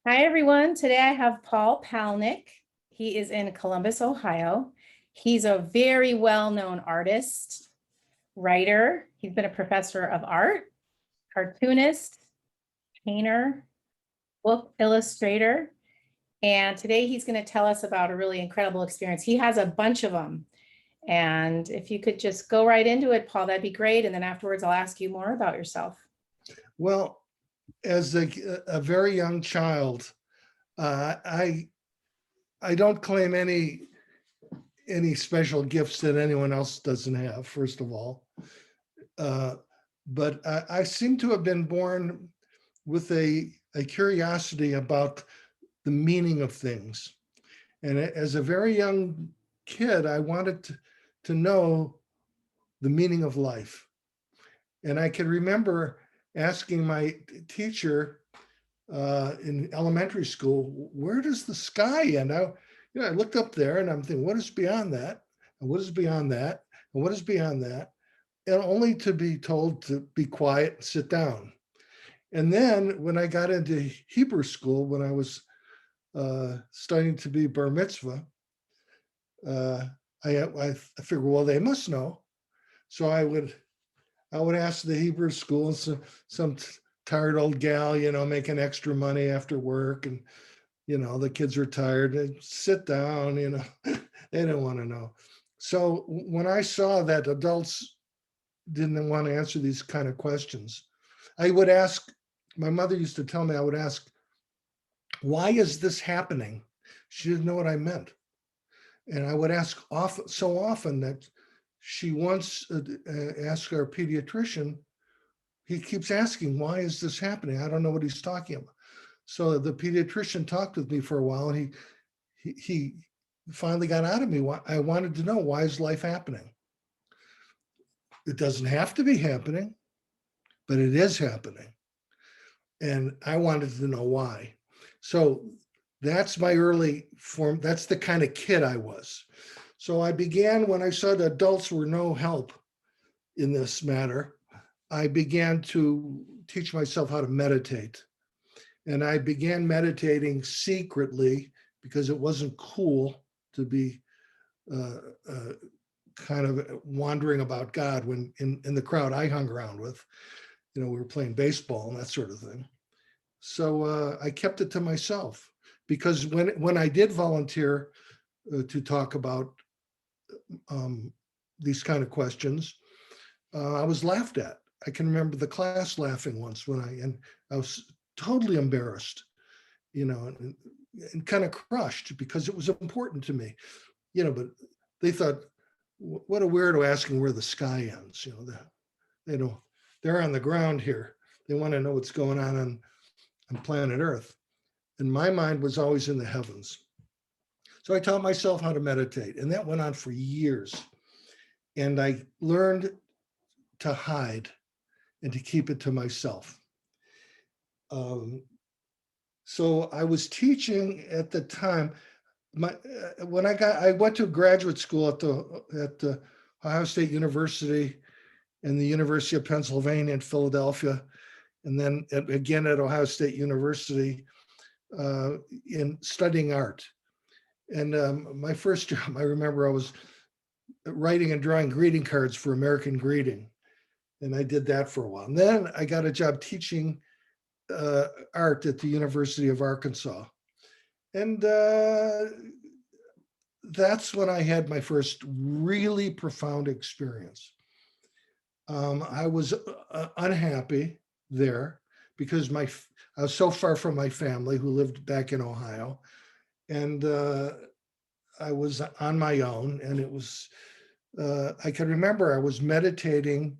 Hi, everyone. Today I have Paul Palnik. He is in Columbus, Ohio. He's a very well-known artist, writer. He's been a professor of art, cartoonist, painter, book illustrator. And today he's going to tell us about a really incredible experience. He has a bunch of them. And if you could just go right into it, Paul, that'd be great. And then afterwards, I'll ask you more about yourself. Well, as a very young child, I don't claim any special gifts that anyone else doesn't have. First of all, but I seem to have been born with a curiosity about the meaning of things, and as a very young kid, I wanted to know the meaning of life. And I can remember asking my teacher in elementary school, where does the sky end? I looked up there and I'm thinking, what is beyond that? And what is beyond that? And what is beyond that? And only to be told to be quiet and sit down. And then when I got into Hebrew school, when I was studying to be bar mitzvah, uh, I figured, well, they must know. So I would ask the Hebrew school, and some tired old gal, making extra money after work, and the kids are tired. They'd sit down, they didn't want to know. So when I saw that adults didn't want to answer these kind of questions, I would ask. My mother used to tell me, I would ask, why is this happening? She didn't know what I meant, and I would ask so often that she once asked our pediatrician. He keeps asking, why is this happening? I don't know what he's talking about. So the pediatrician talked with me for a while, and he finally got out of me. I wanted to know, why is life happening? It doesn't have to be happening, but it is happening. And I wanted to know why. So that's my early form. That's the kind of kid I was. So I began, when I saw that adults were no help in this matter, I began to teach myself how to meditate. And I began meditating secretly because it wasn't cool to be kind of wandering about God when in the crowd I hung around with, we were playing baseball and that sort of thing. So I kept it to myself, because when I did volunteer to talk about these kind of questions, I was laughed at. I can remember the class laughing once and I was totally embarrassed, and kind of crushed, because it was important to me, but they thought, what a weirdo asking where the sky ends. They're on the ground here. They want to know what's going on planet Earth. And my mind was always in the heavens. So I taught myself how to meditate, and that went on for years. And I learned to hide and to keep it to myself. So I was teaching at the time. I went to graduate school at the Ohio State University and the University of Pennsylvania in Philadelphia, and then again at Ohio State University in studying art. And my first job, I remember I was writing and drawing greeting cards for American Greeting. And I did that for a while. And then I got a job teaching art at the University of Arkansas. And that's when I had my first really profound experience. I was unhappy there because I was so far from my family who lived back in Ohio. And I was on my own, and it was, I can remember I was meditating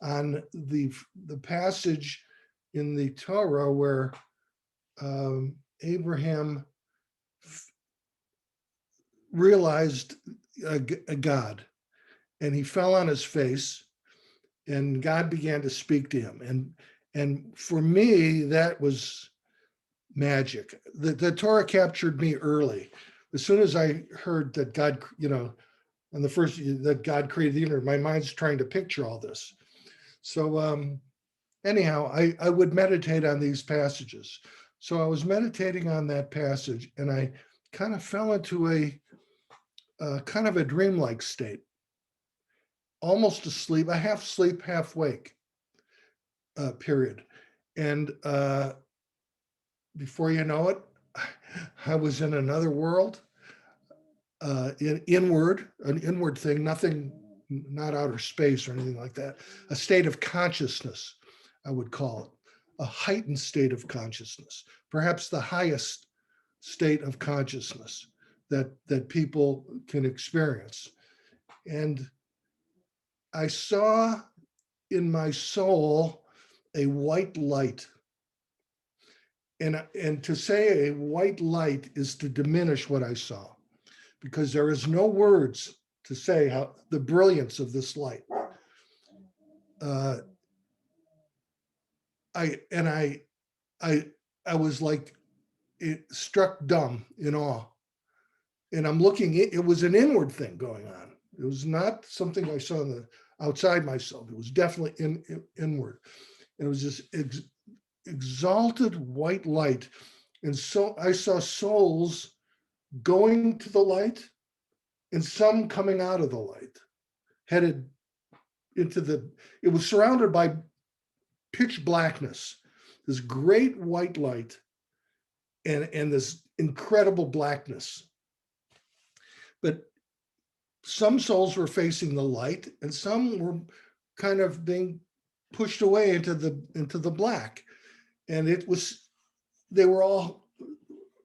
on the passage in the Torah where Abraham realized a God, and he fell on his face, and God began to speak to him. And for me, that was magic. The Torah captured me early. As soon as I heard that God, and the first that God created the universe, my mind's trying to picture all this. So anyhow, I would meditate on these passages. So I was meditating on that passage, and I kind of fell into a kind of a dreamlike state, almost asleep, a half sleep, half wake period. And before you know it, I was in another world, an inward thing, nothing, not outer space or anything like that, a state of consciousness, I would call it, a heightened state of consciousness, perhaps the highest state of consciousness that people can experience. And I saw in my soul a white light. And to say a white light is to diminish what I saw, because there is no words to say how the brilliance of this light. I was like, it struck dumb in awe. And I'm looking, it was an inward thing going on. It was not something I saw outside myself. It was definitely inward. And it was this exalted white light. And so I saw souls going to the light and some coming out of the light, headed into it was surrounded by pitch blackness, this great white light and this incredible blackness. But some souls were facing the light and some were kind of being pushed away into the black. And they were all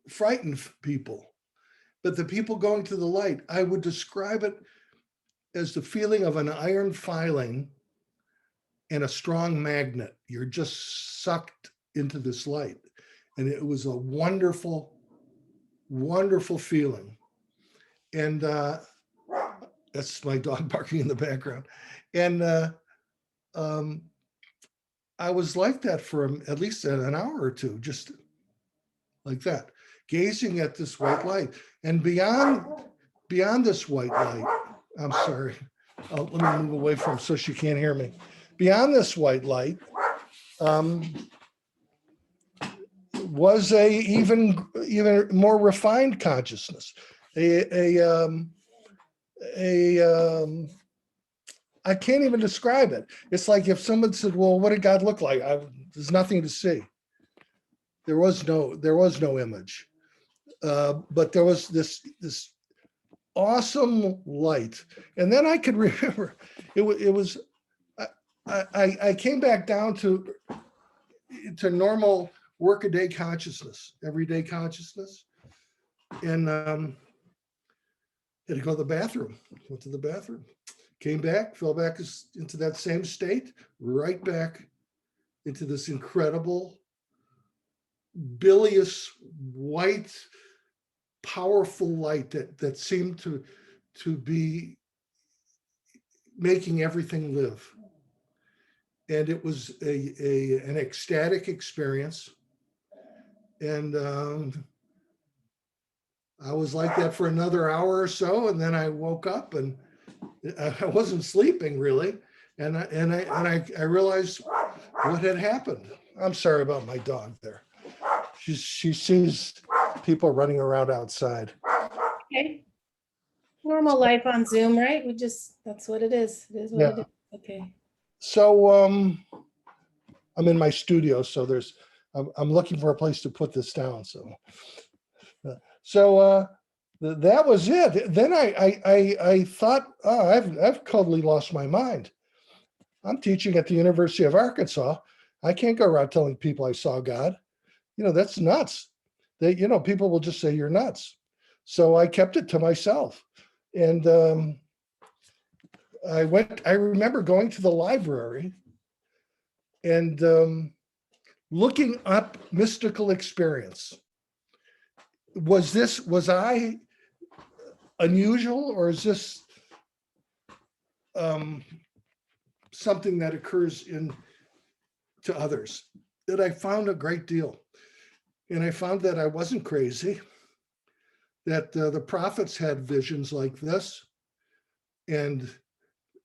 frightened people. But the people going to the light, I would describe it as the feeling of an iron filing and a strong magnet. You're just sucked into this light. And it was a wonderful, wonderful feeling. And that's my dog barking in the background. And I was like that for at least an hour or two, just like that, gazing at this white light. And beyond this white light, I'm sorry, let me move away from so she can't hear me. Beyond this white light was a even more refined consciousness, I can't even describe it. It's like if someone said, well, what did God look like? There's nothing to see. There was no image. But there was this awesome light. And then I could remember it was I came back down to normal workaday consciousness, everyday consciousness. And had to go to the bathroom. Went to the bathroom. Came back, fell back into that same state, right back into this incredible, bilious, white, powerful light that seemed to be making everything live. And it was an ecstatic experience. And I was like that for another hour or so, and then I woke up and I wasn't sleeping really, and I realized what had happened. I'm sorry about my dog there. She sees people running around outside. Okay. Normal life on Zoom, right? That's what it is. It is what it is. Okay. So I'm in my studio, so I'm looking for a place to put this down. So that was it. Then I thought, oh, I've totally lost my mind. I'm teaching at the University of Arkansas. I can't go around telling people I saw God. That's nuts. People will just say you're nuts. So I kept it to myself. And I remember going to the library and looking up mystical experience. Was I unusual, or is this something that occurs to others? That I found a great deal. And I found that I wasn't crazy, that the prophets had visions like this. And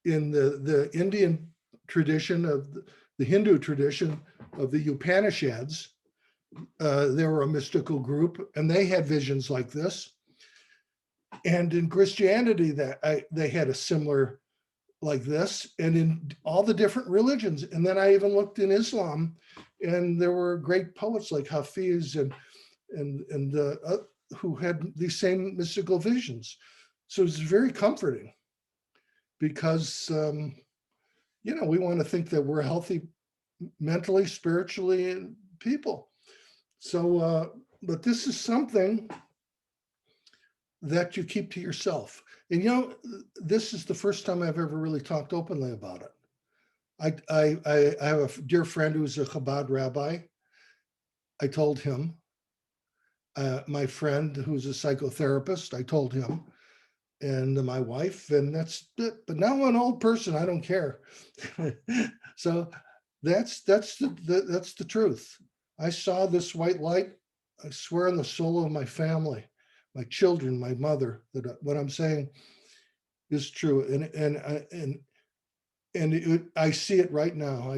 in the Indian tradition of the Hindu tradition of the Upanishads, they were a mystical group, and they had visions like this. And in Christianity, they had a similar like this, and in all the different religions. And then I even looked in Islam, and there were great poets like Hafiz and who had these same mystical visions. So it's very comforting because we want to think that we're healthy mentally, spiritually, and people. So, but this is something that you keep to yourself. And this is the first time I've ever really talked openly about it. I have a dear friend who's a Chabad rabbi. I told him. My friend who's a psychotherapist, I told him, and my wife, and that's it. But now I'm an old person, I don't care. So that's the truth. I saw this white light. I swear on the soul of my family, my children, my mother, that what I'm saying is true. And I see it right now.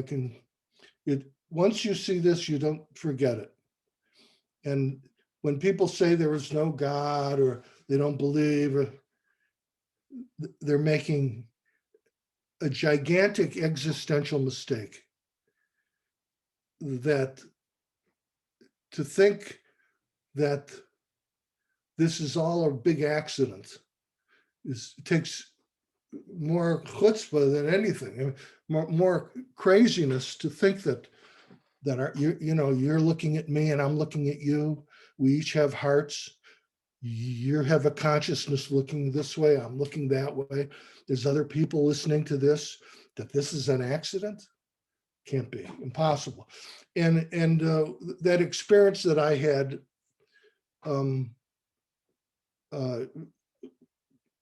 Once you see this, you don't forget it. And when people say there is no God or they don't believe, they're making a gigantic existential mistake. That to think that this is all a big accident takes more chutzpah than anything, more craziness to think that you're looking at me and I'm looking at you. We each have hearts. You have a consciousness looking this way. I'm looking that way. There's other people listening to this, that this is an accident. Can't be, impossible. And that experience that I had,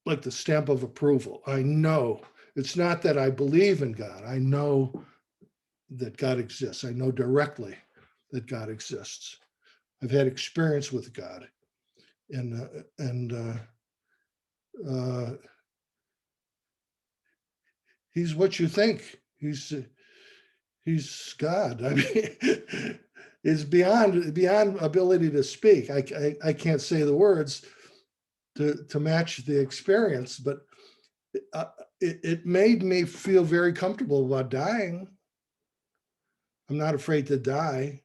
like the stamp of approval. I know it's not that I believe in God. I know that God exists. I know directly that God exists. I've had experience with God, and he's what you think. He's God. I mean, it's beyond ability to speak. I can't say the words to match the experience, but it made me feel very comfortable about dying. I'm not afraid to die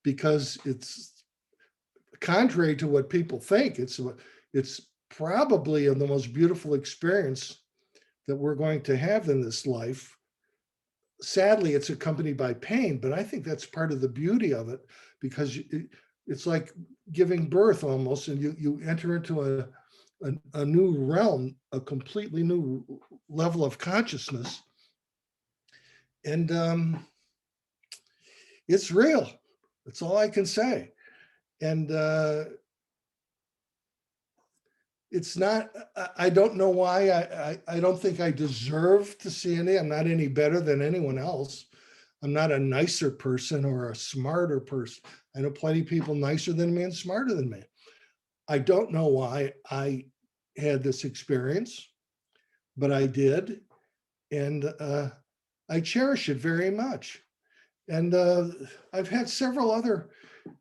because it's contrary to what people think. It's probably the most beautiful experience that we're going to have in this life. Sadly, it's accompanied by pain, but I think that's part of the beauty of it, because it's like giving birth almost, and you enter into a new realm, a completely new level of consciousness. And it's real. That's all I can say. And it's not, I don't know why. I don't think I deserve to see any. I'm not any better than anyone else. I'm not a nicer person or a smarter person. I know plenty of people nicer than me and smarter than me. I don't know why I had this experience, but I did. And I cherish it very much. And I've had several other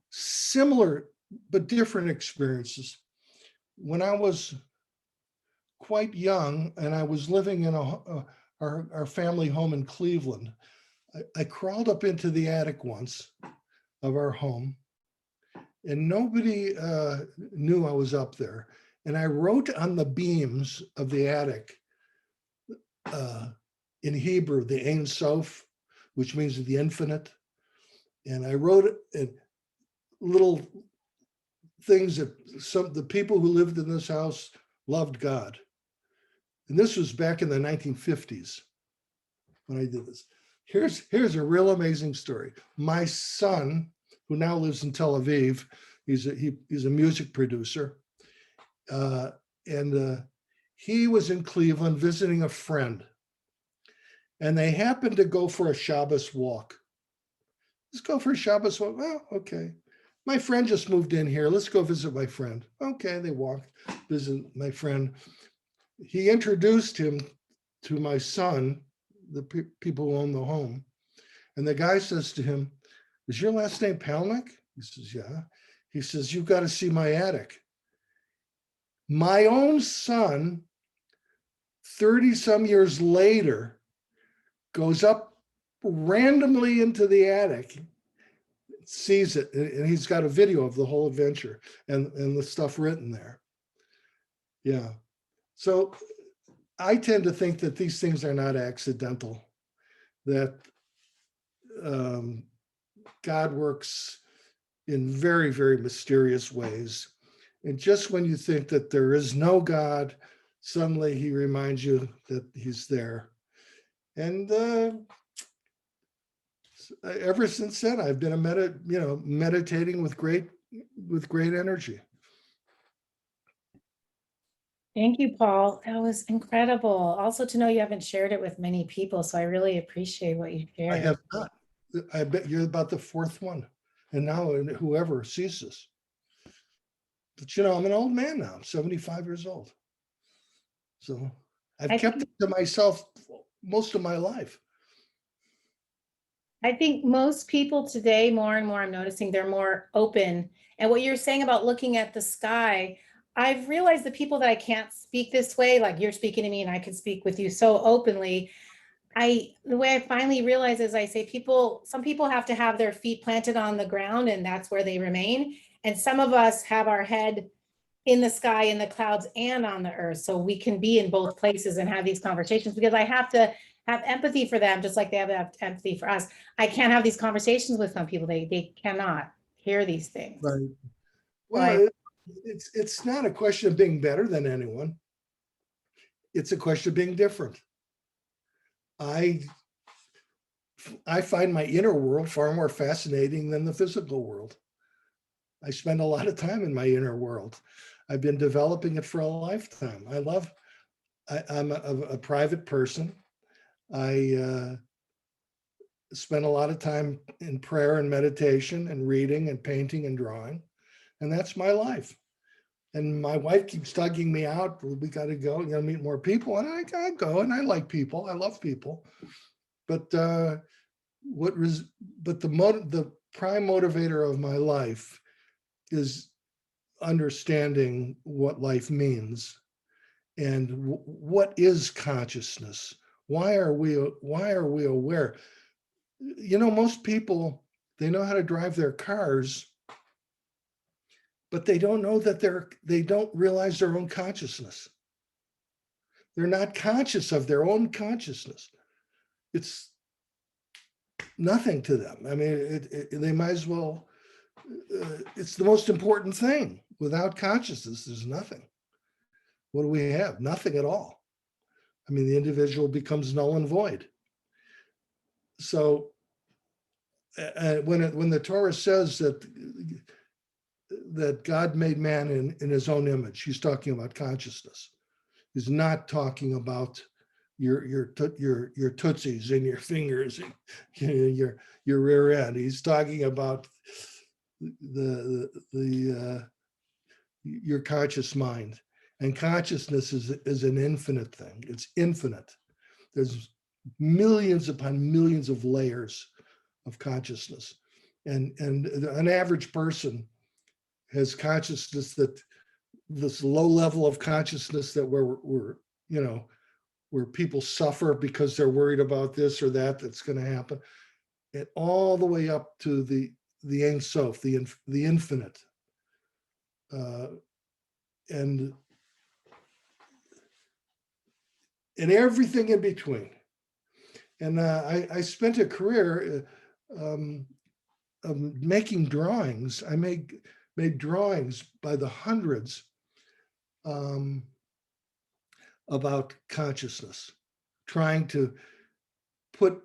similar but different experiences. When I was quite young and I was living in our family home in Cleveland, I crawled up into the attic once of our home, and nobody knew I was up there. And I wrote on the beams of the attic in Hebrew, the Ein Sof, which means the infinite. And I wrote little things that the people who lived in this house loved God. And this was back in the 1950s when I did this. Here's a real amazing story. My son, who now lives in Tel Aviv, he's a music producer, and he was in Cleveland visiting a friend, and they happened to go for a Shabbos walk. Let's go for a Shabbos walk. Well, okay. My friend just moved in here. Let's go visit my friend. Okay, they walked, visit my friend. He introduced him to my son, the people who own the home. And the guy says to him, "Is your last name Palnik?" He says, yeah. He says, you've got to see my attic. My own son, 30 some years later, goes up randomly into the attic, sees it, and he's got a video of the whole adventure and the stuff written there. Yeah. So I tend to think that these things are not accidental, that God works in very, very mysterious ways. And just when you think that there is no God, suddenly he reminds you that he's there. And ever since then, I've been meditating with great energy. Thank you, Paul. That was incredible. Also to know you haven't shared it with many people, so I really appreciate what you I shared. have not. I bet you're about the fourth one. And now whoever sees this. But I'm an old man now. I'm 75 years old. So I've kept it to myself most of my life. I think most people today, more and more, I'm noticing they're more open. And what you're saying about looking at the sky, I've realized the people that I can't speak this way, like you're speaking to me and I can speak with you so openly. The way I finally realize is I say some people have to have their feet planted on the ground and that's where they remain. And some of us have our head in the sky, in the clouds, and on the earth. So we can be in both places and have these conversations, because I have to have empathy for them, just like they have empathy for us. I can't have these conversations with some people. They cannot hear these things. Right. Well, it's not a question of being better than anyone. It's a question of being different. I find my inner world far more fascinating than the physical world. I spend a lot of time in my inner world. I've been developing it for a lifetime. I'm a private person. I spend a lot of time in prayer and meditation and reading and painting and drawing. And that's my life. And my wife keeps tugging me out. We got to go, meet more people. And I go, and I like people. I love people. But the prime motivator of my life is understanding what life means and what is consciousness. Why are we aware? Most people, they know how to drive their cars, but they don't know that they don't realize their own consciousness. They're not conscious of their own consciousness. It's nothing to them. I mean, they might as well, it's the most important thing. Without consciousness, there's nothing. What do we have? Nothing at all. I mean, the individual becomes null and void. So when the Torah says that God made man in his own image, he's talking about consciousness. He's not talking about your tootsies and your fingers and your rear end. He's talking about your conscious mind. And consciousness is an infinite thing. It's infinite. There's millions upon millions of layers of consciousness. And an average person has consciousness, that this low level of consciousness that where people suffer because they're worried about this or that's going to happen, and all the way up to the Ein Sof, the infinite, and everything in between. And I spent a career making drawings. I made drawings by the hundreds about consciousness, trying to put,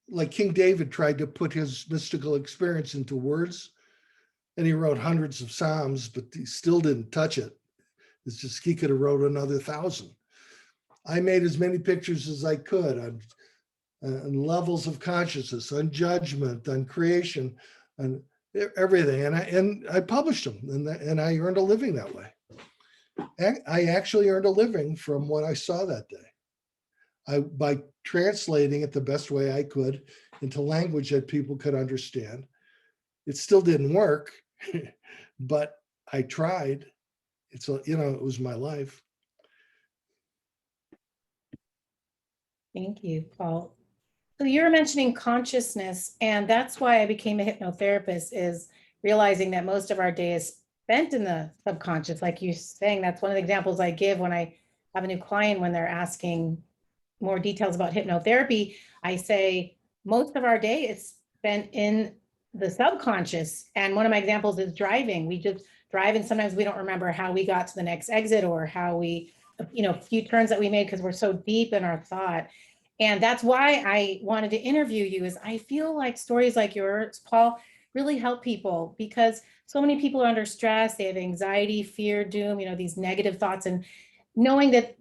like King David tried to put his mystical experience into words, and he wrote hundreds of Psalms, but he still didn't touch it. It's just, he could have wrote another 1,000. I made as many pictures as I could on levels of consciousness, on judgment, on creation, on everything. And I published them, and I earned a living that way. I actually earned a living from what I saw that day. By translating it the best way I could into language that people could understand. It still didn't work, but I tried. It's a, it was my life. Thank you, Paul. So you were mentioning consciousness, and that's why I became a hypnotherapist, is realizing that most of our day is spent in the subconscious. Like you're saying, that's one of the examples I give when I have a new client, when they're asking more details about hypnotherapy. I say most of our day is spent in the subconscious. And one of my examples is driving. We just drive, and sometimes we don't remember how we got to the next exit, or how we, a few turns that we made, because we're so deep in our thought. And that's why I wanted to interview you, is I feel like stories like yours, Paul, really help people, because so many people are under stress. They have anxiety, fear, doom, these negative thoughts. And knowing that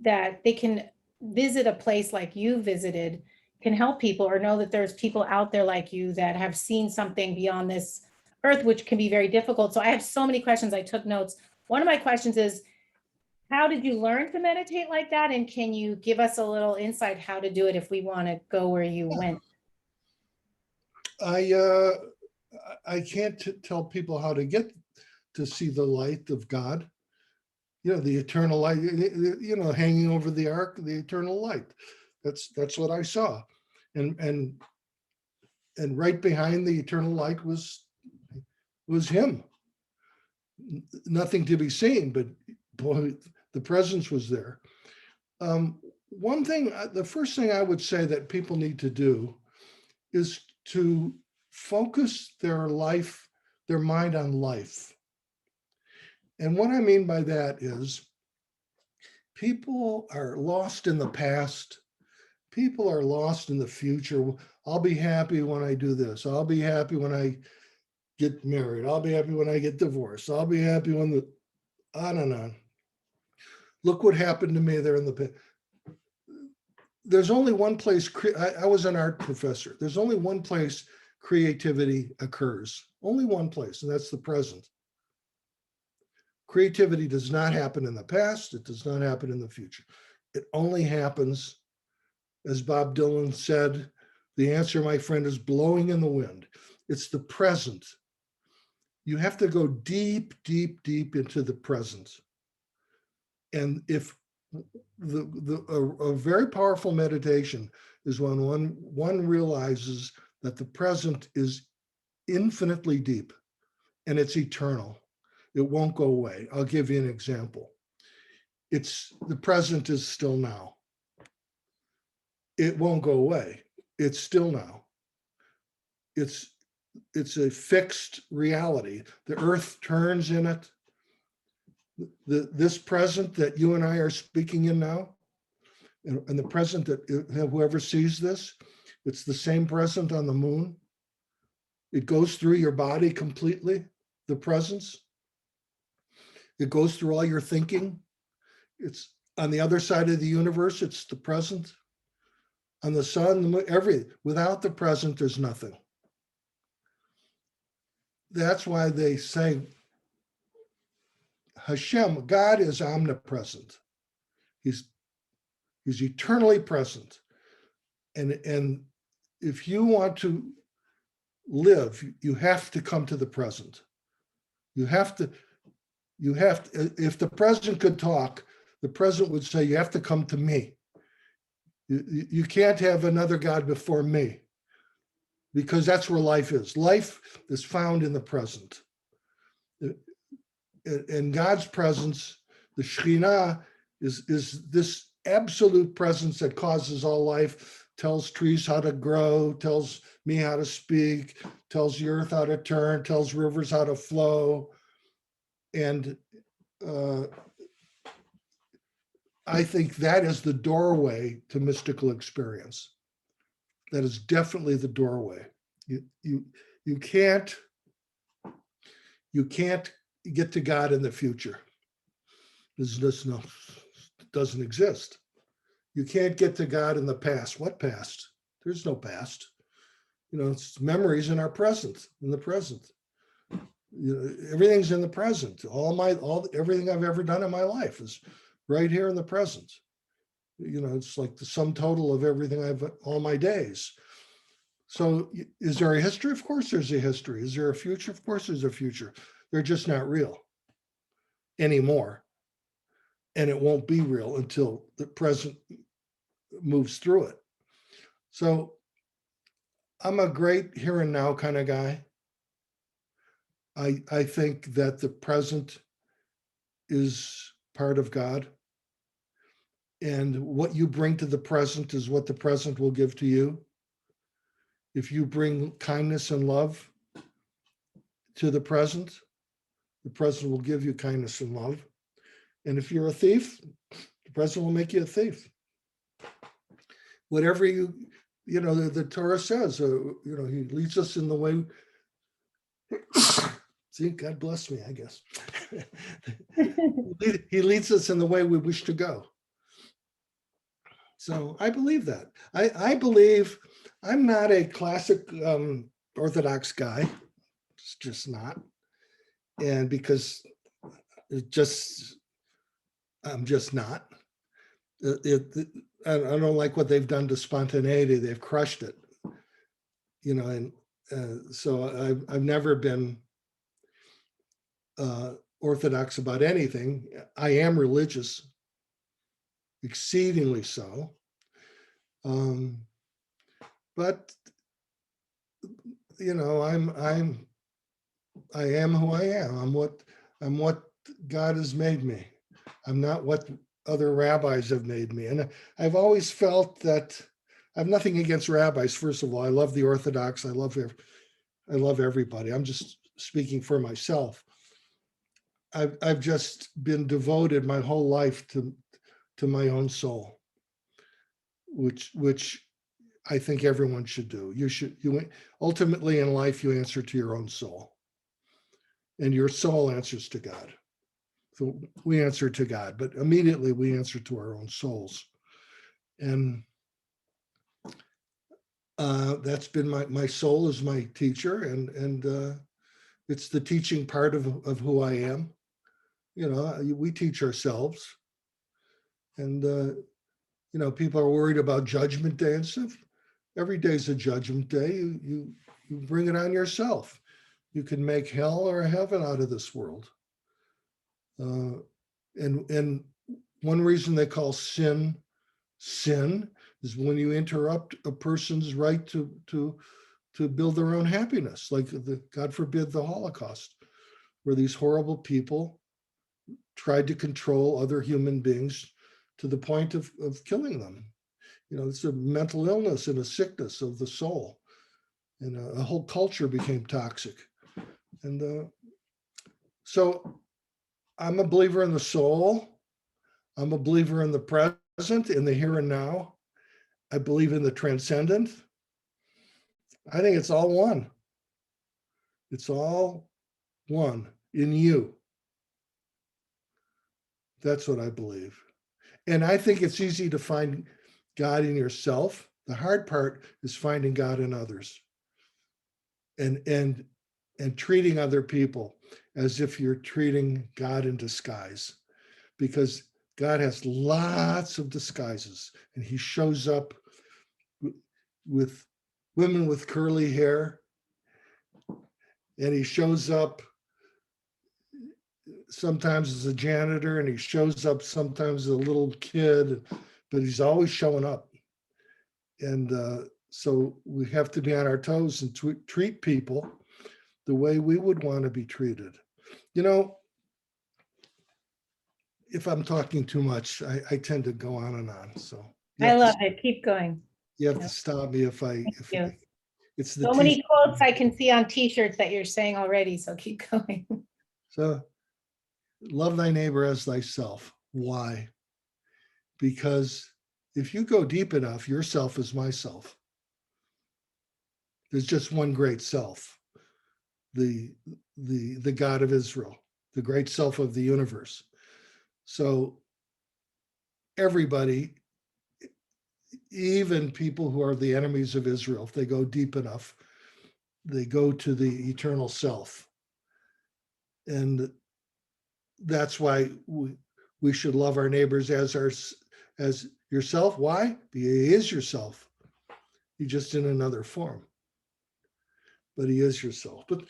they can visit a place like you visited can help people, or know that there's people out there like you that have seen something beyond this earth, which can be very difficult. So I have so many questions. I took notes. One of my questions is, how did you learn to meditate like that? And can you give us a little insight how to do it if we want to go where you went? I can't tell people how to get to see the light of God. The eternal light, hanging over the ark, the eternal light. That's what I saw. And right behind the eternal light was him. Nothing to be seen, but boy, the presence was there. The first thing I would say that people need to do is to focus their mind on life. And what I mean by that is, people are lost in the past. People are lost in the future. I'll be happy when I do this. I'll be happy when I get married. I'll be happy when I get divorced. I'll be happy when on and on. Look what happened to me there in the past. There's only one place, I was an art professor. There's only one place creativity occurs. Only one place, and that's the present. Creativity does not happen in the past. It does not happen in the future. It only happens, as Bob Dylan said, the answer, my friend, is blowing in the wind. It's the present. You have to go deep, deep, deep into the present. And if a very powerful meditation is when one realizes that the present is infinitely deep and it's eternal. It won't go away. I'll give you an example. The present is still now. It won't go away. It's still now. It's a fixed reality. The earth turns in it. This present that you and I are speaking in now, and the present that whoever sees this, it's the same present on the moon. It goes through your body completely, the presence. It goes through all your thinking. It's on the other side of the universe, it's the present. On the sun, the moon, without the present, there's nothing. That's why they say Hashem, God is omnipresent. He's eternally present. And if you want to live, you have to come to the present. You have to, if the present could talk, the present would say, you have to come to me. You can't have another God before me, because that's where life is. Life is found in the present. In God's presence, the Shekhinah is this absolute presence that causes all life, tells trees how to grow, tells me how to speak, tells the earth how to turn, tells rivers how to flow. And I think that is the doorway to mystical experience. That is definitely the doorway. You can't get to God in the future. There's just no, it doesn't exist. You can't get to God in the past. What past? There's no past. It's memories in our present, in the present. Everything's in the present. Everything I've ever done in my life is right here in the present. It's like the sum total of everything all my days. So is there a history? Of course there's a history. Is there a future? Of course there's a future. They're just not real anymore. And it won't be real until the present moves through it. So I'm a great here and now kind of guy. I think that the present is part of God. And what you bring to the present is what the present will give to you. If you bring kindness and love to the present will give you kindness and love. And if you're a thief, the present will make you a thief. Whatever the Torah says, he leads us in the way. See, God bless me, I guess. He leads us in the way we wish to go. So I believe that. I believe I'm not a classic Orthodox guy. It's just not. And because I'm just not. I don't like what they've done to spontaneity. They've crushed it. And so I've never been Orthodox about anything. I am religious, exceedingly so. But I am who I am. I'm what God has made me. I'm not what other rabbis have made me. And I've always felt that I have nothing against rabbis. First of all, I love the Orthodox. I love everybody. I'm just speaking for myself. I've just been devoted my whole life to my own soul, which I think everyone should do. You ultimately in life, you answer to your own soul, and your soul answers to God. So we answer to God, but immediately we answer to our own souls. And that's been my soul is my teacher, and it's the teaching part of who I am. We teach ourselves, and people are worried about Judgment Day and stuff. Every day is a Judgment Day. You bring it on yourself. You can make hell or heaven out of this world. And one reason they call sin is when you interrupt a person's right to build their own happiness, like God forbid, the Holocaust, where these horrible people tried to control other human beings to the point of killing them. It's a mental illness and a sickness of the soul, and a whole culture became toxic. And so I'm a believer in the soul. I'm a believer in the present, in the here and now. I believe in the transcendent. I think it's all one. It's all one in you. That's what I believe. And I think it's easy to find God in yourself. The hard part is finding God in others, and treating other people as if you're treating God in disguise, because God has lots of disguises, and he shows up with women with curly hair, and he shows up sometimes as a janitor, and he shows up sometimes as a little kid, but he's always showing up. And so we have to be on our toes and treat people the way we would want to be treated. If I'm talking too much, I tend to go on and on. So I love it. Keep going. you have to stop me if it's the So many quotes I can see on t-shirts that you're saying already, so keep going. So love thy neighbor as thyself. Why? Because if you go deep enough, yourself is myself. There's just one great self, the God of Israel, the great self of the universe. So everybody, even people who are the enemies of Israel, if they go deep enough, they go to the eternal self. And that's why we should love our neighbors as yourself. Why? Because he is yourself. He's just in another form, but he is yourself. But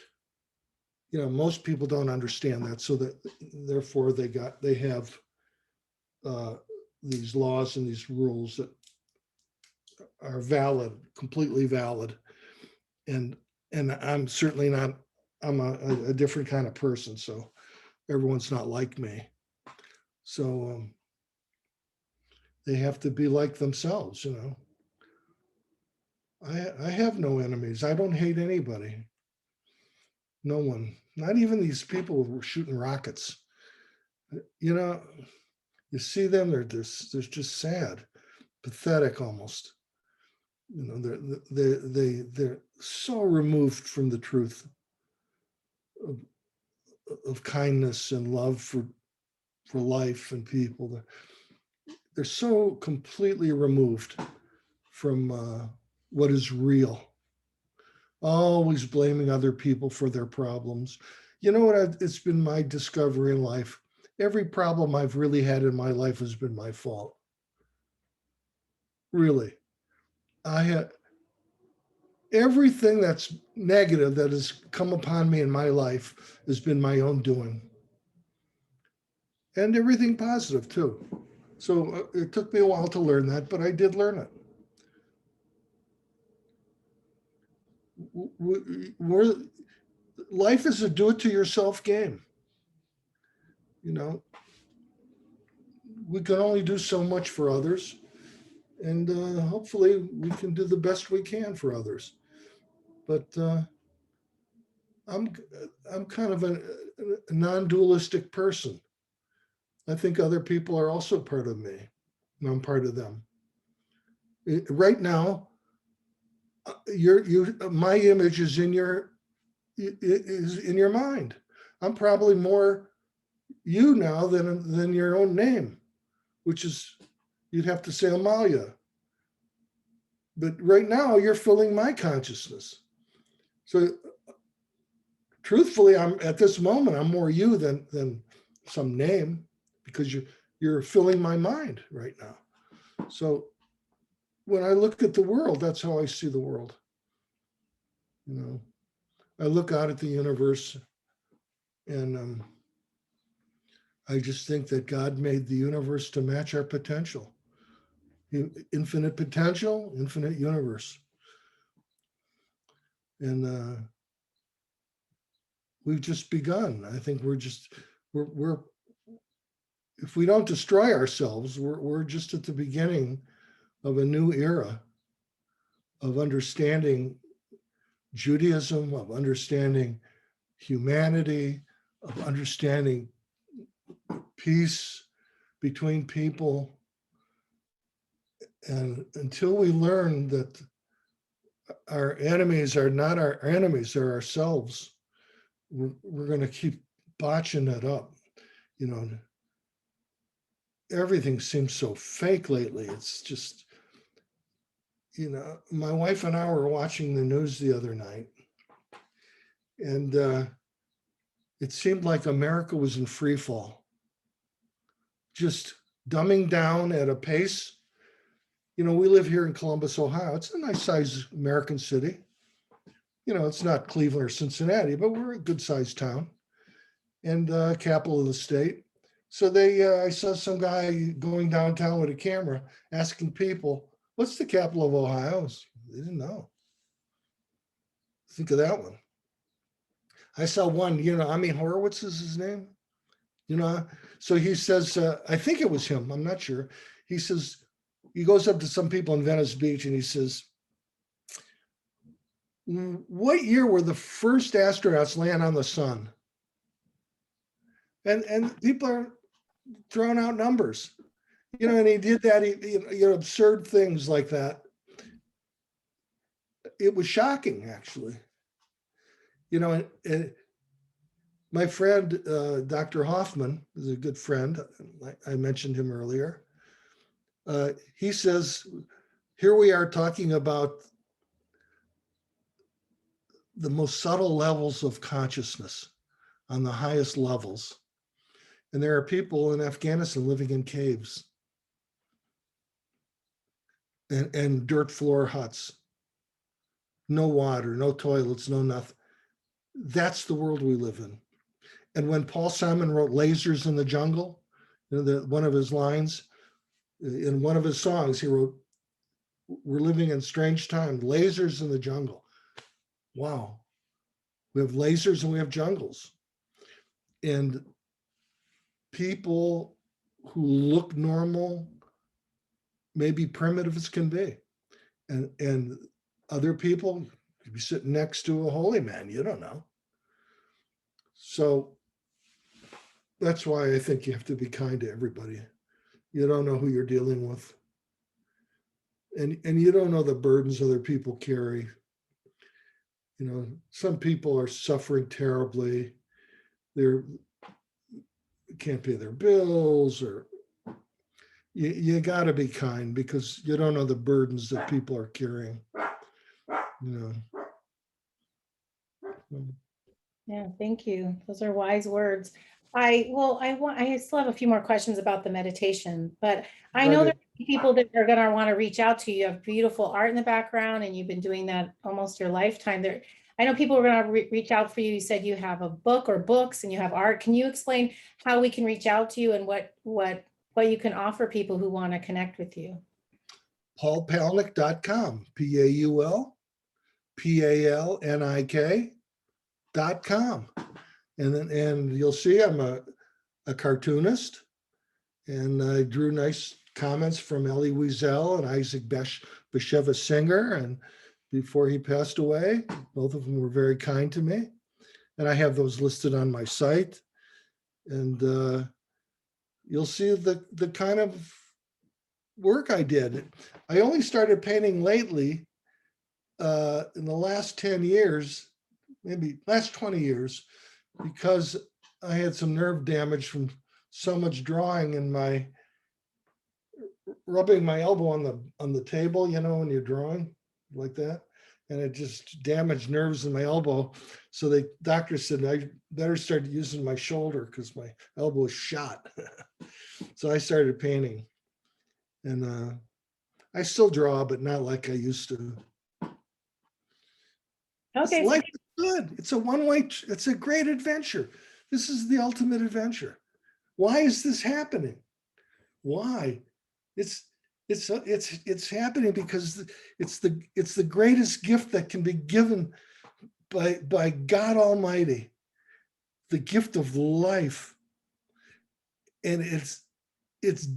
most people don't understand that. So that therefore they have these laws and these rules that are valid, completely valid. And I'm certainly not, I'm a different kind of person. So everyone's not like me. So they have to be like themselves, I have no enemies. I don't hate anybody. No one, not even these people who were shooting rockets. You see them, they're just sad, pathetic almost. They're so removed from the truth of kindness and love for life and people. They're so completely removed from what is real. Always blaming other people for their problems. You know what? It's been my discovery in life. Every problem I've really had in my life has been my fault. Really. I had everything that's negative that has come upon me in my life has been my own doing. And everything positive too. So it took me a while to learn that, but I did learn it. Life is a do-it-to-yourself game. We can only do so much for others, and hopefully we can do the best we can for others. But I'm kind of a non-dualistic person. I think other people are also part of me, and I'm part of them. Right now, my image is in your mind. I'm probably more you now than your own name, which is, you'd have to say Amalia. But right now you're filling my consciousness. So truthfully, I'm at this moment, I'm more you than some name, because you're filling my mind right now. So when I look at the world, that's how I see the world. I look out at the universe, and I just think that God made the universe to match our potential. Infinite potential, infinite universe. And we've just begun. I think we're if we don't destroy ourselves, we're just at the beginning of a new era of understanding Judaism, of understanding humanity, of understanding peace between people. And until we learn that our enemies are not our enemies, they're ourselves, we're going to keep botching it up. Everything seems so fake lately. It's just, my wife and I were watching the news the other night, and it seemed like America was in free fall, just dumbing down at a pace. We live here in Columbus, Ohio. It's a nice sized American city. It's not Cleveland or Cincinnati, but we're a good sized town, and capital of the state. So I saw some guy going downtown with a camera asking people, "What's the capital of Ohio?" They didn't know. Think of that one. I saw one, Ami Horowitz is his name. So he says, I think it was him, I'm not sure. He says, he goes up to some people in Venice Beach and he says, "What year were the first astronauts land on the sun?" And people are throwing out numbers, and he did that, absurd things like that. It was shocking, actually. And my friend, Dr. Hoffman, is a good friend. I mentioned him earlier. He says, here we are talking about the most subtle levels of consciousness on the highest levels. And there are people in Afghanistan living in caves and dirt floor huts, no water, no toilets, no nothing. That's the world we live in. And when Paul Simon wrote Lasers in the Jungle, one of his lines in one of his songs, he wrote, "We're living in strange times, lasers in the jungle." Wow. We have lasers and we have jungles. And people who look normal, maybe primitive as can be. And other people could be sitting next to a holy man, you don't know. So that's why I think you have to be kind to everybody. You don't know who you're dealing with. And you don't know the burdens other people carry. You know, some people are suffering terribly. They can't pay their bills, or you got to be kind because you don't know the burdens that people are carrying. You know. Yeah, thank you. Those are wise words. I still have a few more questions about the meditation, but I know Right. there are people that are gonna want to reach out to you. You have beautiful art in the background and you've been doing that almost your lifetime there. I know people are gonna reach out for you. You said you have a book or books and you have art. Can you explain how we can reach out to you and what you can offer people who want to connect with you? PaulPalnik.com, PaulPalnik.com. And you'll see I'm a cartoonist, and I drew nice comments from Elie Wiesel and Isaac Bashevis Singer. And before he passed away, both of them were very kind to me. And I have those listed on my site. And you'll see the kind of work I did. I only started painting lately in the last 10 years, maybe last 20 years, because I had some nerve damage from so much drawing and rubbing my elbow on the table, you know, when you're drawing like that. And it just damaged nerves in my elbow. So the doctor said I better start using my shoulder because my elbow was shot. So I started painting. And I still draw, but not like I used to. Okay, Life is good. It's a one-way, it's a great adventure. This is the ultimate adventure. Why is this happening? Why? It's happening because it's the greatest gift that can be given by God Almighty, the gift of life. And it's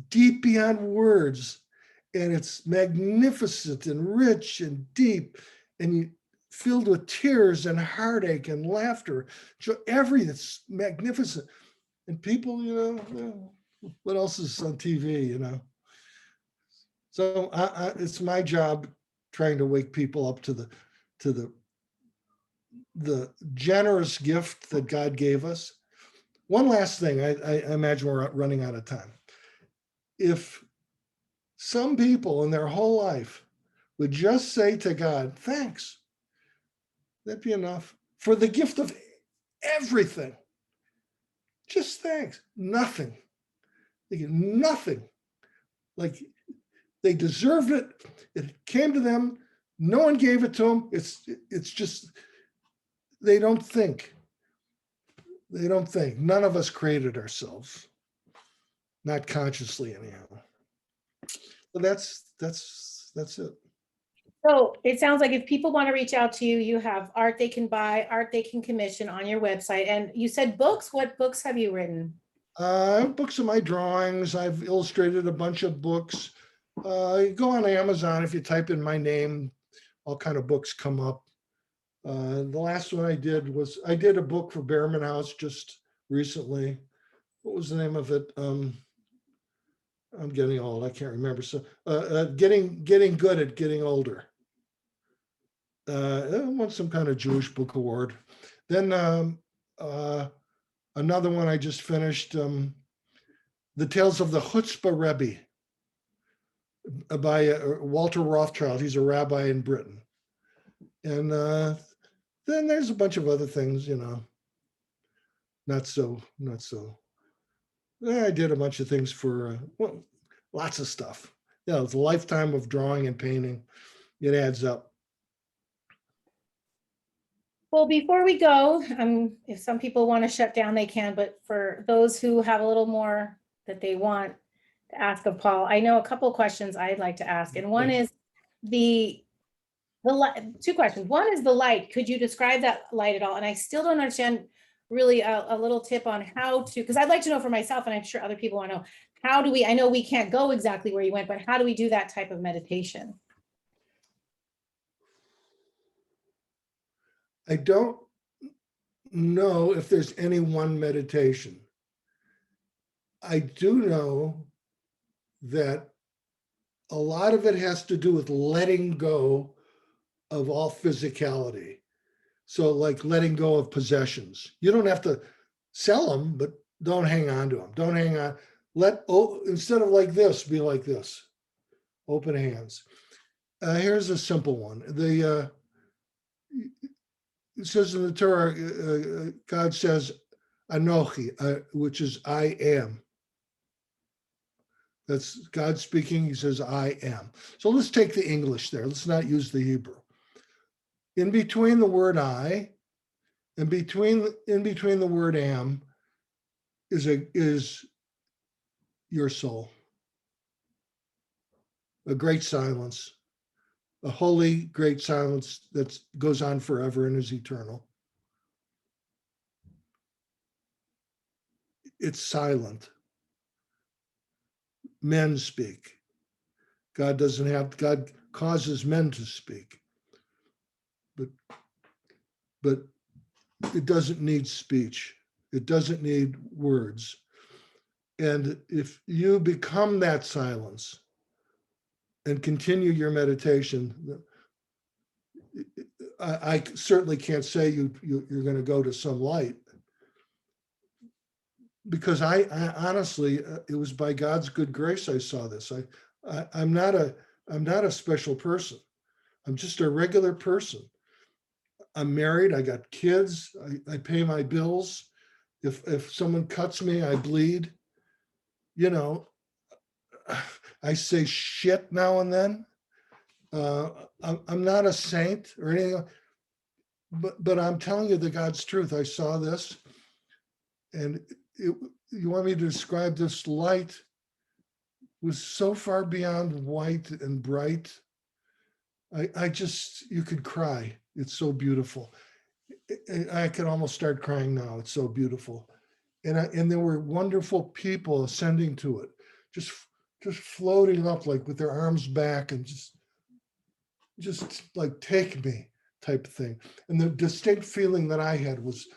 deep beyond words, and it's magnificent and rich and deep, and filled with tears and heartache and laughter. Everything's magnificent. And people, you know, what else is on TV, you know? So it's my job trying to wake people up to the generous gift that God gave us. One last thing, I imagine we're running out of time. If some people in their whole life would just say to God, thanks, that'd be enough for the gift of everything. Just thanks, nothing. They get nothing. Like they deserved it. It came to them. No one gave it to them. It's just, they don't think. They don't think. None of us created ourselves. Not consciously anyhow. But that's it. so it sounds like if people want to reach out to you, you have art they can buy, art they can commission on your website. And you said books. What books have you written? Books of my drawings. I've illustrated a bunch of books. You go on Amazon, if you type in my name, all kind of books come up. The last one I did a book for Behrman House just recently. What was the name of it? I'm getting old. I can't remember. So getting good at getting older. It won some kind of Jewish book award. Then another one I just finished, The Tales of the Chutzpah Rebbe by Walter Rothschild. He's a rabbi in Britain. And then there's a bunch of other things, you know, not so. I did a bunch of things for, well, lots of stuff. Yeah, it's a lifetime of drawing and painting. It adds up. Well, before we go, if some people want to shut down, they can, but for those who have a little more that they want to ask of Paul, I know a couple of questions I'd like to ask, and one is two questions. One is the light. Could you describe that light at all? And I still don't understand really a little tip on how to, because I'd like to know for myself, and I'm sure other people want to know, how do we, I know we can't go exactly where you went, but how do we do that type of meditation? I don't know if there's any one meditation. I do know that a lot of it has to do with letting go of all physicality. So like letting go of possessions. You don't have to sell them, but don't hang on to them. Don't hang on. Instead of like this, be like this. Open hands. Here's a simple one. It says in the Torah, God says, Anochi, which is I am. That's God speaking. He says, I am. So let's take the English there. Let's not use the Hebrew. In between the word I, and in between the word am, is your soul. A great silence, a holy great silence that goes on forever and is eternal. It's silent. Men speak. God causes men to speak. But it doesn't need speech. It doesn't need words. And if you become that silence and continue your meditation, I certainly can't say you're going to go to some light, because I honestly, it was by God's good grace I saw this. I'm not a special person. I'm just a regular person. I'm married. I got kids. I pay my bills. If someone cuts me, I bleed. You know, I say shit now and then. I'm not a saint or anything, but I'm telling you the God's truth. I saw this, and you want me to describe this light was so far beyond white and bright. I just, you could cry. It's so beautiful. I could almost start crying now. It's so beautiful. And there were wonderful people ascending to it, just floating up like with their arms back and just like take me type of thing. And the distinct feeling that I had was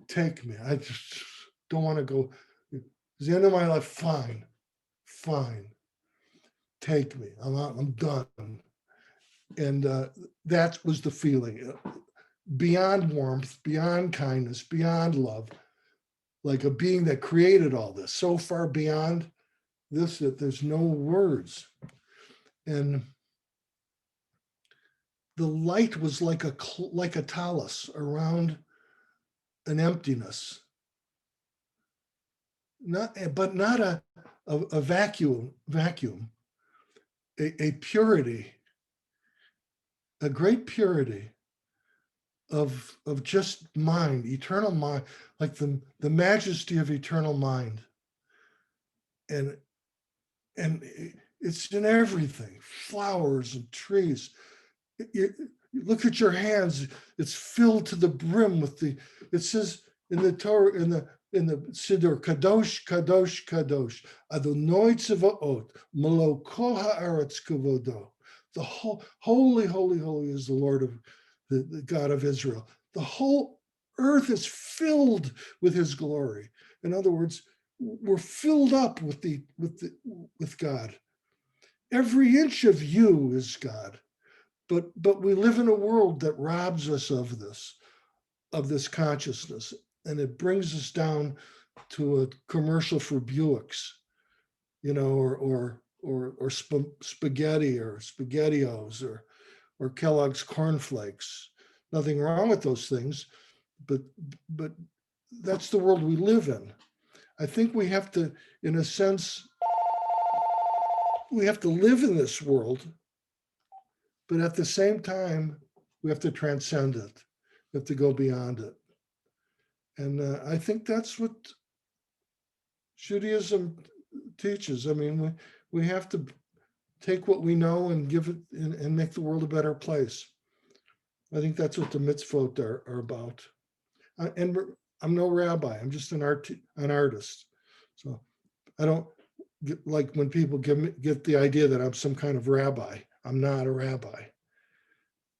take me. I just don't want to go. It's the end of my life. Fine. Take me. I'm done. And that was the feeling. Beyond warmth, beyond kindness, beyond love, like a being that created all this, so far beyond this that there's no words. And the light was like a talus around an emptiness, not a vacuum, a purity, a great purity of just mind, eternal mind, like the majesty of eternal mind. And it's in everything, flowers and trees. You look at your hands, it's filled to the brim with it says in the Torah, in the Siddur, Kadosh, Kadosh, Kadosh, Adonai Tzvaot, Melo Kol Haaretz Kavodo. The holy, holy, holy is the Lord of the God of Israel. The whole earth is filled with his glory. In other words, we're filled up with God. Every inch of you is God. But we live in a world that robs us of this consciousness, and it brings us down to a commercial for Buicks, or spaghetti or SpaghettiOs or Kellogg's cornflakes. Nothing wrong with those things, but that's the world we live in. I think we have to, in a sense, we have to live in this world, but at the same time, we have to transcend it. have to go beyond it. And I think that's what Judaism teaches. I mean, we have to take what we know and give it and make the world a better place. I think that's what the mitzvot are about. And I'm no rabbi. I'm just an artist. So I don't like when people get the idea that I'm some kind of rabbi. I'm not a rabbi.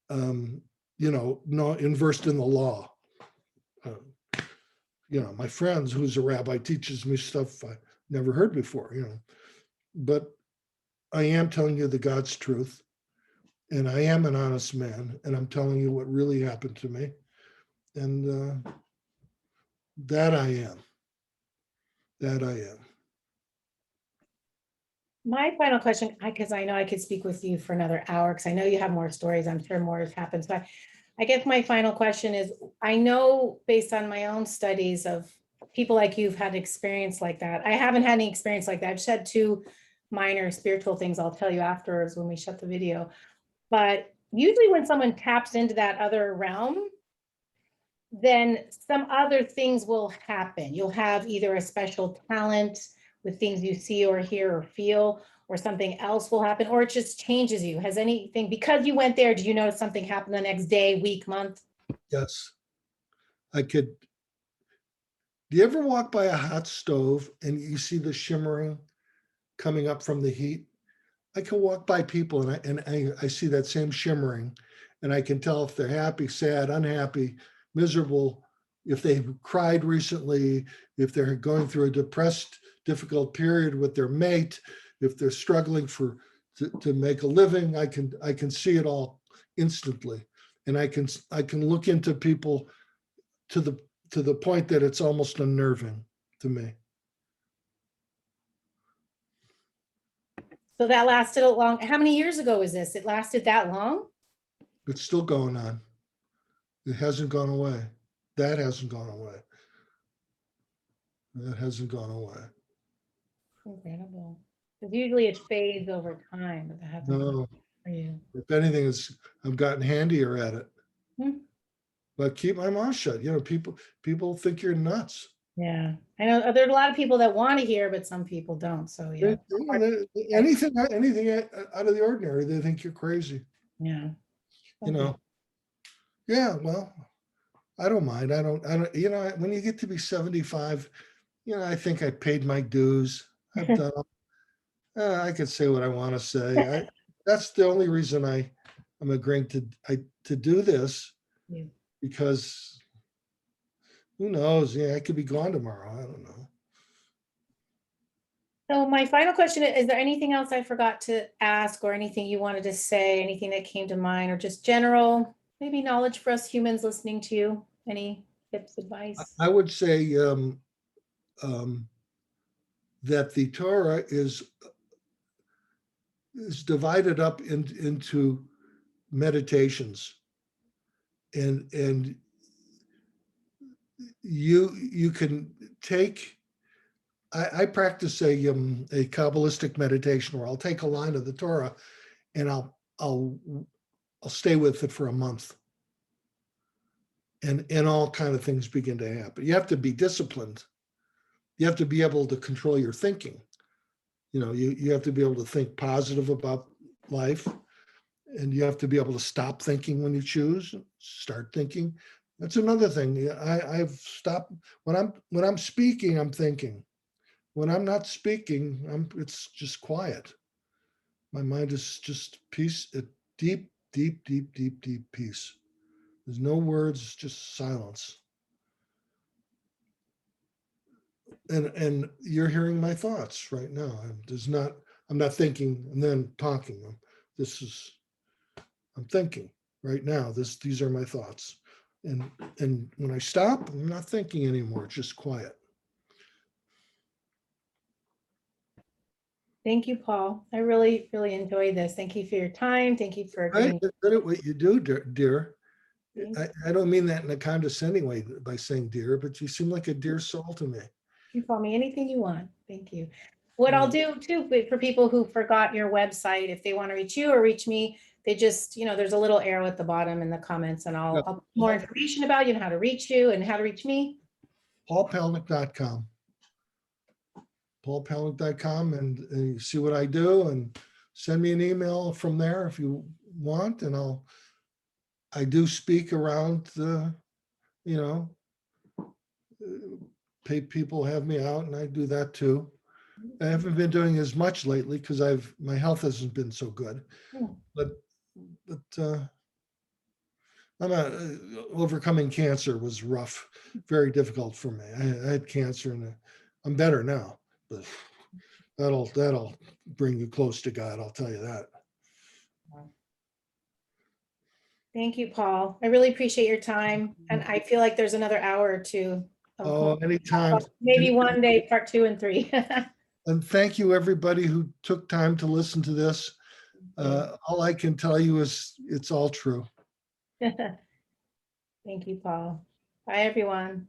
Not versed in the law. My friends who's a rabbi teaches me stuff I never heard before, but I am telling you the God's truth, and I am an honest man, and I'm telling you what really happened to me, and that I am. My final question, because I know I could speak with you for another hour, because I know you have more stories. I'm sure more has happened. But I guess my final question is, I know based on my own studies of people like you've had experience like that. I haven't had any experience like that. I've just had two minor spiritual things I'll tell you afterwards when we shut the video. But usually when someone taps into that other realm, then some other things will happen. You'll have either a special talent with things you see or hear or feel, or something else will happen, or it just changes you. Has anything, because you went there, did you notice something happened the next day, week, month? Yes, I could. Do you ever walk by a hot stove and you see the shimmering coming up from the heat? I can walk by people and I see that same shimmering, and I can tell if they're happy, sad, unhappy, miserable, if they've cried recently, if they're going through a depressed, difficult period with their mate, if they're struggling to make a living. I can see it all instantly, and I can look into people to the point that it's almost unnerving to me. So that lasted a long, how many years ago was this? It lasted that long? It's still going on. It hasn't gone away. That hasn't gone away. That hasn't gone away. Incredible. Because usually it fades over time, but that hasn't No, for you. if anything, I've gotten handier at it. Hmm. But keep my mouth shut. People think you're nuts. Yeah, I know there's a lot of people that want to hear, but some people don't. So yeah, Anything out of the ordinary, they think you're crazy. yeah. Yeah, well, I don't mind. I don't, when you get to be 75, I think I paid my dues. I've done, I could say what I want to say. That's the only reason I'm agreeing to do this, Yeah. because who knows? Yeah, I could be gone tomorrow. I don't know. So my final question is there anything else I forgot to ask, or anything you wanted to say, anything that came to mind, or just general, maybe knowledge for us humans listening to you? Any tips, advice? I would say that the Torah is divided up into meditations, and you can take. I practice a Kabbalistic meditation where I'll take a line of the Torah and I'll stay with it for a month, and all kind of things begin to happen. You have to be disciplined. You have to be able to control your thinking. You have to be able to think positive about life, and you have to be able to stop thinking when you choose, start thinking. That's another thing. I've stopped when I'm speaking, I'm thinking. When I'm not speaking, it's just quiet. My mind is just peace, a deep, deep, deep, deep, deep peace. There's no words, just silence. And you're hearing my thoughts right now. I'm not thinking and then talking. I'm thinking right now. These are my thoughts. And when I stop, I'm not thinking anymore. It's just quiet. Thank you, Paul. I really, really enjoyed this. Thank you for your time. Thank you for Right? giving. Good at what you do, dear. I don't mean that in a condescending way by saying dear, but you seem like a dear soul to me. You call me anything you want. Thank you. What I'll Yeah. do too, for people who forgot your website, if they want to reach you or reach me, They just, there's a little arrow at the bottom in the comments, and Yeah. I'll put more information about you and how to reach you and how to reach me. paulpalnik.com. paulpalnik.com, and you see what I do, and send me an email from there if you want, and I do speak around the, pay people have me out, and I do that too. I haven't been doing as much lately because my health hasn't been so good, Hmm. but overcoming cancer was rough, very difficult for me. I had cancer, and I'm better now, but that'll bring you close to God, I'll tell you that. Thank you, Paul. I really appreciate your time. And I feel like there's another hour or two. of Anytime. Maybe one day, part 2 and 3. And thank you, everybody who took time to listen to this. All I can tell you is it's all true. Thank you, Paul. Bye, everyone.